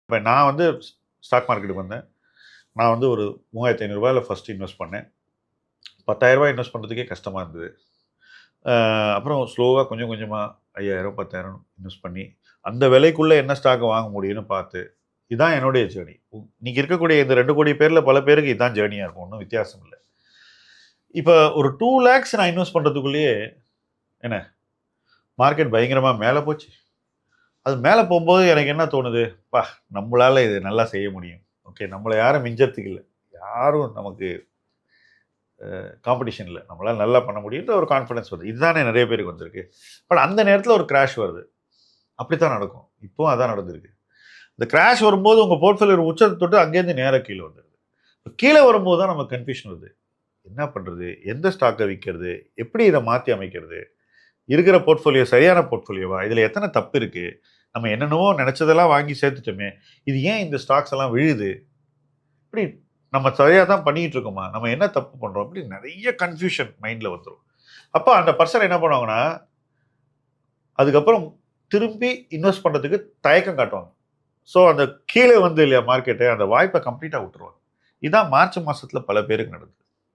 இப்போ நான் வந்து ஸ்டாக் மார்க்கெட்டுக்கு வந்தேன். நான் வந்து ஒரு ரூ. 3500 ஃபர்ஸ்ட் இன்வெஸ்ட் பண்ணேன். ரூ. 10,000 இன்வெஸ்ட் பண்ணுறதுக்கே கஷ்டமாக இருந்தது. அப்புறம் ஸ்லோவாக கொஞ்சம் கொஞ்சமாக 5000 10,000 இன்வெஸ்ட் பண்ணி அந்த விலைக்குள்ளே என்ன ஸ்டாக்கை வாங்க முடியும்னு பார்த்து இதுதான் என்னுடைய ஜேர்னி. இன்னைக்கு இருக்கக்கூடிய இந்த 2 கோடி பேரில் பல பேருக்கு இதுதான் ஜேர்னியாக இருக்கும். ஒன்றும் வித்தியாசம் இல்லை. இப்போ ஒரு 2 lakhs நான் இன்வெஸ்ட் பண்ணுறதுக்குள்ளேயே என்ன மார்க்கெட் பயங்கரமாக மேலே போச்சு. அது மேலே போகும்போது எனக்கு என்ன தோணுது, பா நம்மளால இது நல்லா செய்ய முடியும். ஓகே, நம்மளை யாரும் மிஞ்சறதுக்கு இல்லை, யாரும் நமக்கு காம்படிஷன் இல்லை, நம்மளால நல்லா பண்ண முடியுன்ற ஒரு கான்ஃபிடன்ஸ் வருது. இதுதானே நிறைய பேருக்கு வந்திருக்கு. பட் அந்த நேரத்தில் ஒரு கிராஷ் வருது. அப்படித்தான் நடக்கும். இப்போவும் அதான் நடந்திருக்கு. இந்த கிராஷ் வரும்போது உங்கள் போர்ட்ஃபோலியோ உச்சத்தை தொட்டு அங்கேருந்து நேராக கீழே வந்துடுது. கீழே வரும்போது தான் நமக்கு கன்ஃபியூஷன் வருது. என்ன பண்ணுறது, எந்த ஸ்டாக்கை விற்கிறது, எப்படி இதை மாற்றி அமைக்கிறது, இருக்கிற போர்ட்ஃபோலியோ சரியான போர்ட்ஃபோலியோவா, இதில் எத்தனை தப்பு இருக்குது, நம்ம என்னென்னவோ நினச்சதெல்லாம் வாங்கி சேர்த்துட்டோமே, இது ஏன் இந்த ஸ்டாக்ஸ் எல்லாம் விழுது, இப்படி நம்ம சரியாக தான் பண்ணிகிட்டு இருக்கோமா, நம்ம என்ன தப்பு பண்ணுறோம், இப்படி நிறைய கன்ஃபியூஷன் மைண்டில் வந்துடும். அப்போ அந்த பர்சன் என்ன பண்ணுவாங்கன்னா அதுக்கப்புறம் திரும்பி இன்வெஸ்ட் பண்ணுறதுக்கு தயக்கம் காட்டுவாங்க. ஸோ அந்த கீழே வந்து இல்லையா மார்க்கெட்டு, அந்த வாய்ப்பை கம்ப்ளீட்டாக விட்டுருவாங்க. இதான் மார்ச் மாதத்தில் பல பேருக்கு நடக்குது.